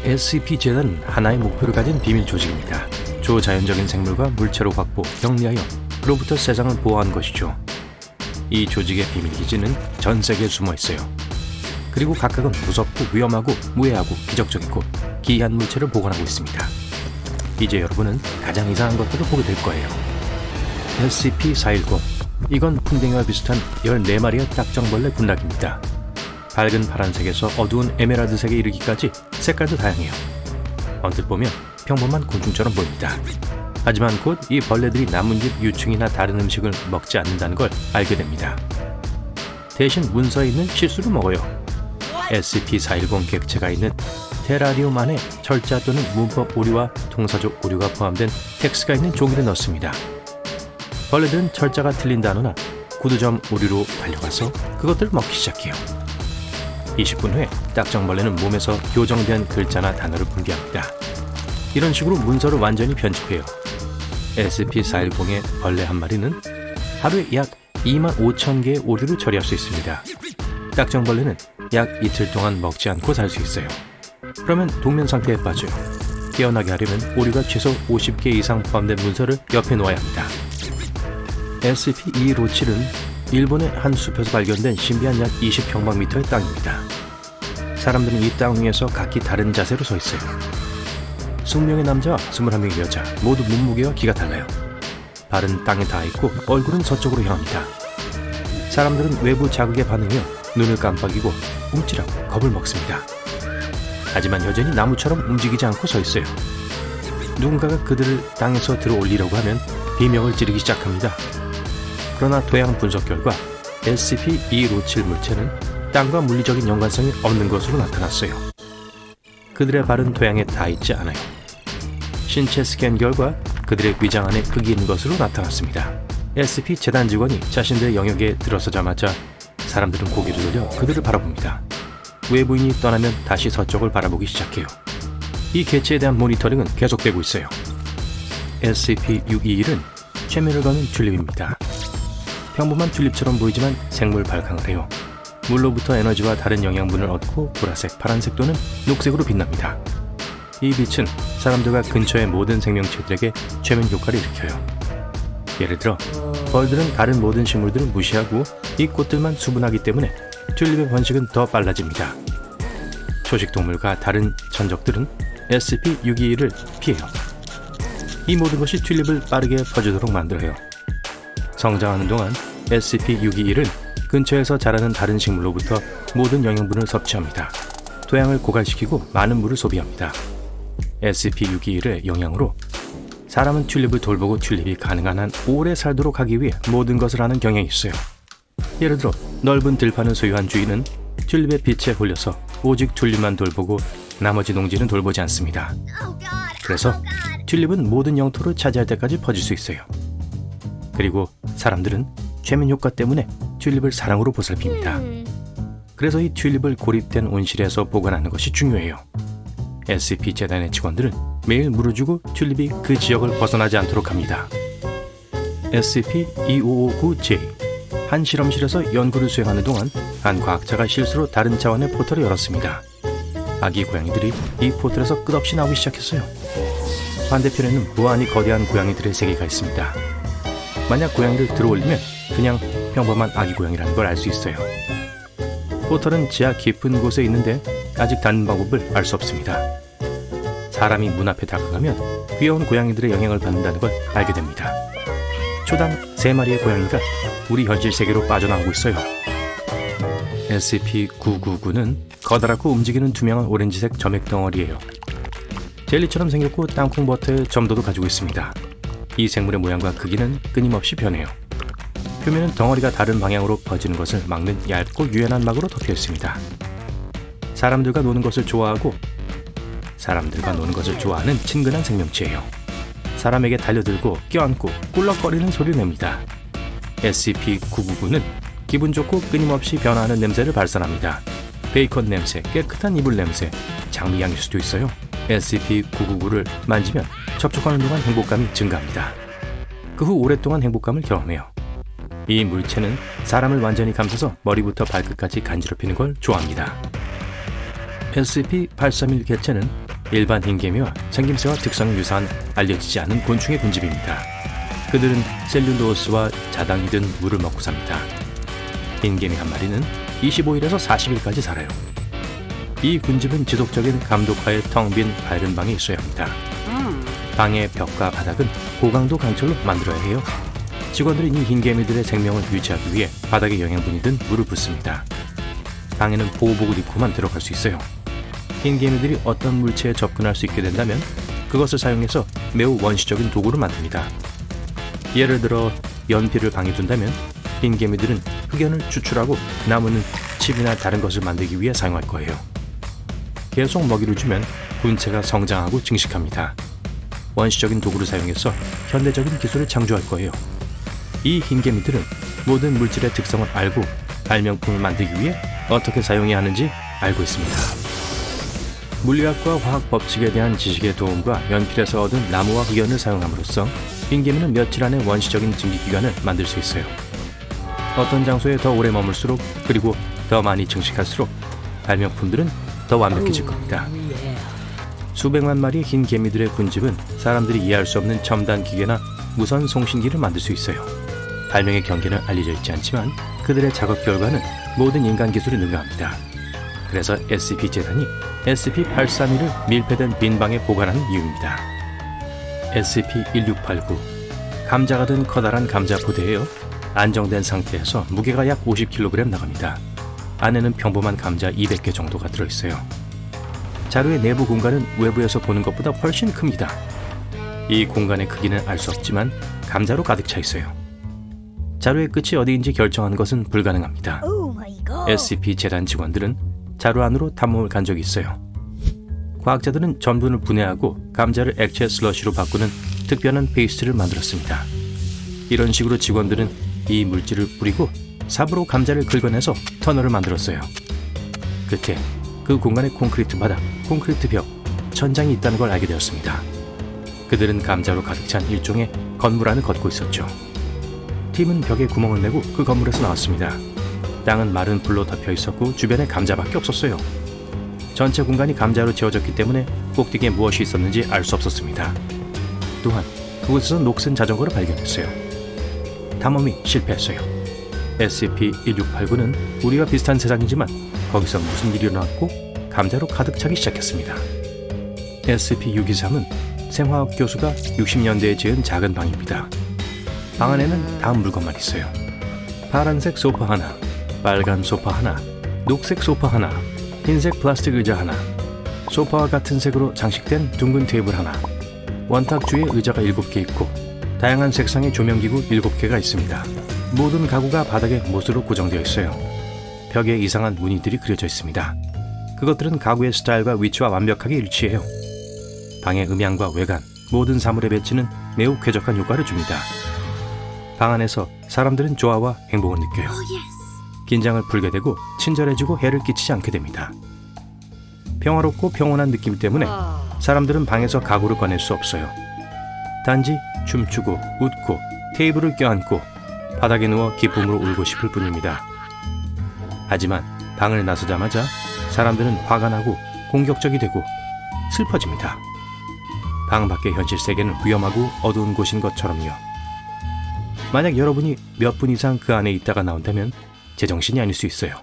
SCP-재단은 하나의 목표를 가진 비밀 조직입니다. 초자연적인 생물과 물체로 확보, 격리하여 그로부터 세상을 보호하는 것이죠. 이 조직의 비밀 기지는 전 세계에 숨어 있어요. 그리고 각각은 무섭고 위험하고 무해하고 기적적이고 기이한 물체를 보관하고 있습니다. 이제 여러분은 가장 이상한 것들을 보게 될 거예요. SCP-410. 이건 풍뎅이와 비슷한 14마리의 딱정벌레 군락입니다. 밝은 파란색에서 어두운 에메랄드색에 이르기까지 색깔도 다양해요. 언뜻 보면 평범한 곤충처럼 보입니다. 하지만 곧 이 벌레들이 나뭇잎 유충이나 다른 음식을 먹지 않는다는 걸 알게 됩니다. 대신 문서에 있는 실수를 먹어요. SCP-410 객체가 있는 테라리움 안에 철자 또는 문법 오류와 통사적 오류가 포함된 텍스트가 있는 종이를 넣습니다. 벌레들은 철자가 틀린 단어나 구두점 오류로 달려가서 그것들을 먹기 시작해요. 20분 후에 딱정벌레는 몸에서 교정된 글자나 단어를 분비합니다. 이런 식으로 문서를 완전히 편집해요. SCP-410의 벌레 한 마리는 하루에 약 25,000개의 오류를 처리할 수 있습니다. 딱정벌레는 약 이틀 동안 먹지 않고 살 수 있어요. 그러면 동면 상태에 빠져요. 깨어나게 하려면 오류가 최소 50개 이상 포함된 문서를 옆에 놓아야 합니다. SCP-217은 일본의 한 숲에서 발견된 신비한 약 20평방미터의 땅입니다. 사람들은 이 땅 위에서 각기 다른 자세로 서 있어요. 20명의 남자와 21명의 여자, 모두 몸무게와 키가 달라요. 발은 땅에 닿아 있고 얼굴은 서쪽으로 향합니다. 사람들은 외부 자극에 반응하여 눈을 깜빡이고 움찔하고 겁을 먹습니다. 하지만 여전히 나무처럼 움직이지 않고 서 있어요. 누군가가 그들을 땅에서 들어 올리려고 하면 비명을 지르기 시작합니다. 그러나 토양 분석 결과 SCP-217 물체는 땅과 물리적인 연관성이 없는 것으로 나타났어요. 그들의 발은 토양에 닿아 있지 않아요. 신체 스캔 결과 그들의 위장 안에 흙이 있는 것으로 나타났습니다. SCP 재단 직원이 자신들의 영역에 들어서자마자 사람들은 고개를 돌려 그들을 바라봅니다. 외부인이 떠나면 다시 서쪽을 바라보기 시작해요. 이 개체에 대한 모니터링은 계속되고 있어요. SCP-621은 최면을 거는 튤립입니다. 평범한 튤립처럼 보이지만 생물 발광을 해요. 물로부터 에너지와 다른 영양분을 얻고 보라색, 파란색 또는 녹색으로 빛납니다. 이 빛은 사람들과 근처의 모든 생명체들에게 최면 효과를 일으켜요. 예를 들어 벌들은 다른 모든 식물들을 무시하고 이 꽃들만 수분하기 때문에 튤립의 번식은 더 빨라집니다. 초식동물과 다른 천적들은 SCP-621을 피해요. 이 모든 것이 튤립을 빠르게 퍼지도록 만들어요. 성장하는 동안 SCP-621은 근처에서 자라는 다른 식물로부터 모든 영양분을 섭취합니다. 토양을 고갈시키고 많은 물을 소비합니다. SCP-621의 영향으로 사람은 튤립을 돌보고 튤립이 가능한 한 오래 살도록 하기 위해 모든 것을 하는 경향이 있어요. 예를 들어 넓은 들판을 소유한 주인은 튤립의 빛에 홀려서 오직 튤립만 돌보고 나머지 농지는 돌보지 않습니다. 그래서 튤립은 모든 영토를 차지할 때까지 퍼질 수 있어요. 그리고 사람들은 최면 효과 때문에 튤립을 사랑으로 보살핍니다. 그래서 이 튤립을 고립된 온실에서 보관하는 것이 중요해요. SCP 재단의 직원들은 매일 물을 주고 튤립이 그 지역을 벗어나지 않도록 합니다. SCP-2559J. 한 실험실에서 연구를 수행하는 동안 한 과학자가 실수로 다른 차원의 포털을 열었습니다. 아기 고양이들이 이 포털에서 끝없이 나오기 시작했어요. 반대편에는 무한히 거대한 고양이들의 세계가 있습니다. 만약 고양이를 들어올리면 그냥 평범한 아기 고양이라는 걸 알 수 있어요. 포털은 지하 깊은 곳에 있는데 아직 닿는 방법을 알 수 없습니다. 사람이 문 앞에 다가가면 귀여운 고양이들의 영향을 받는다는 걸 알게 됩니다. 초당 3마리의 고양이가 우리 현실 세계로 빠져나오고 있어요. SCP-999는 커다랗고 움직이는 투명한 오렌지색 점액 덩어리예요. 젤리처럼 생겼고 땅콩 버터의 점도도 가지고 있습니다. 이 생물의 모양과 크기는 끊임없이 변해요. 표면은 덩어리가 다른 방향으로 퍼지는 것을 막는 얇고 유연한 막으로 덮여 있습니다. 사람들과 노는 것을 좋아하는 친근한 생명체예요. 사람에게 달려들고 껴안고 꿀럭거리는 소리를 냅니다. SCP-999는 기분 좋고 끊임없이 변화하는 냄새를 발산합니다. 베이컨 냄새, 깨끗한 이불 냄새, 장미향일 수도 있어요. SCP-999를 만지면 접촉하는 동안 행복감이 증가합니다. 그 후 오랫동안 행복감을 경험해요. 이 물체는 사람을 완전히 감싸서 머리부터 발끝까지 간지럽히는 걸 좋아합니다. SCP-831 개체는 일반 흰개미와 생김새와 특성이 유사한 알려지지 않은 곤충의 군집입니다. 그들은 셀룰로스와 자당이든 물을 먹고 삽니다. 흰개미 한 마리는 25일에서 40일까지 살아요. 이 군집은 지속적인 감독하에 텅 빈 밝은 방에 있어야 합니다. 방의 벽과 바닥은 고강도 강철로 만들어야 해요. 직원들은 이 흰개미들의 생명을 유지하기 위해 바닥에 영양분이든 물을 붓습니다. 방에는 보호복을 입고만 들어갈 수 있어요. 흰개미들이 어떤 물체에 접근할 수 있게 된다면 그것을 사용해서 매우 원시적인 도구를 만듭니다. 예를 들어 연필을 방에 둔다면 흰개미들은 흑연을 추출하고 남은 칩이나 다른 것을 만들기 위해 사용할 거예요. 계속 먹이를 주면 군체가 성장하고 증식합니다. 원시적인 도구를 사용해서 현대적인 기술을 창조할 거예요. 이 흰개미들은 모든 물질의 특성을 알고 발명품을 만들기 위해 어떻게 사용해야 하는지 알고 있습니다. 물리학과 화학 법칙에 대한 지식의 도움과 연필에서 얻은 나무와 흑연을 사용함으로써 흰개미는 며칠 안에 원시적인 증기기관을 만들 수 있어요. 어떤 장소에 더 오래 머물수록 그리고 더 많이 증식할수록 발명품들은 더 완벽해질 겁니다. 수백만 마리의 흰개미들의 군집은 사람들이 이해할 수 없는 첨단 기계나 무선 송신기를 만들 수 있어요. 발명의 경계는 알려져 있지 않지만 그들의 작업 결과는 모든 인간 기술이 능가합니다. 그래서 SCP-재단이 SCP-831을 밀폐된 빈 방에 보관하는 이유입니다. SCP-1689 감자가 든 커다란 감자 포대예요. 안정된 상태에서 무게가 약 50kg 나갑니다. 안에는 평범한 감자 200개 정도가 들어있어요. 자루의 내부 공간은 외부에서 보는 것보다 훨씬 큽니다. 이 공간의 크기는 알 수 없지만 감자로 가득 차 있어요. 자루의 끝이 어디인지 결정하는 것은 불가능합니다. SCP-재단 직원들은 자루 안으로 탐험을 간 적이 있어요. 과학자들은 전분을 분해하고 감자를 액체 슬러시로 바꾸는 특별한 페이스트를 만들었습니다. 이런 식으로 직원들은 이 물질을 뿌리고 삽으로 감자를 긁어내서 터널을 만들었어요. 끝에 그 공간에 콘크리트 바닥, 콘크리트 벽, 천장이 있다는 걸 알게 되었습니다. 그들은 감자로 가득 찬 일종의 건물 안을 걷고 있었죠. 팀은 벽에 구멍을 내고 그 건물에서 나왔습니다. 땅은 마른 불로 덮여 있었고 주변에 감자밖에 없었어요. 전체 공간이 감자로 채워졌기 때문에 꼭대기에 무엇이 있었는지 알 수 없었습니다. 또한 그곳에서 녹슨 자전거를 발견했어요. 탐험이 실패했어요. SCP-1689는 우리와 비슷한 세상이지만 거기서 무슨 일이 일어났고 감자로 가득 차기 시작했습니다. SCP-623은 생화학 교수가 60년대에 지은 작은 방입니다. 방 안에는 다음 물건만 있어요. 파란색 소파 하나, 빨간 소파 하나, 녹색 소파 하나, 흰색 플라스틱 의자 하나, 소파와 같은 색으로 장식된 둥근 테이블 하나, 원탁 주위에 의자가 7개 있고 다양한 색상의 조명기구 7개가 있습니다. 모든 가구가 바닥에 못으로 고정되어 있어요. 벽에 이상한 무늬들이 그려져 있습니다. 그것들은 가구의 스타일과 위치와 완벽하게 일치해요. 방의 음향과 외관, 모든 사물의 배치는 매우 쾌적한 효과를 줍니다. 방 안에서 사람들은 조화와 행복을 느껴요. 긴장을 풀게 되고 친절해지고 해를 끼치지 않게 됩니다. 평화롭고 평온한 느낌 때문에 사람들은 방에서 가구를 꺼낼 수 없어요. 단지 춤추고 웃고 테이블을 껴안고 바닥에 누워 기쁨으로 울고 싶을 뿐입니다. 하지만 방을 나서자마자 사람들은 화가 나고 공격적이 되고 슬퍼집니다. 방 밖의 현실 세계는 위험하고 어두운 곳인 것처럼요. 만약 여러분이 몇 분 이상 그 안에 있다가 나온다면 제정신이 아닐 수 있어요.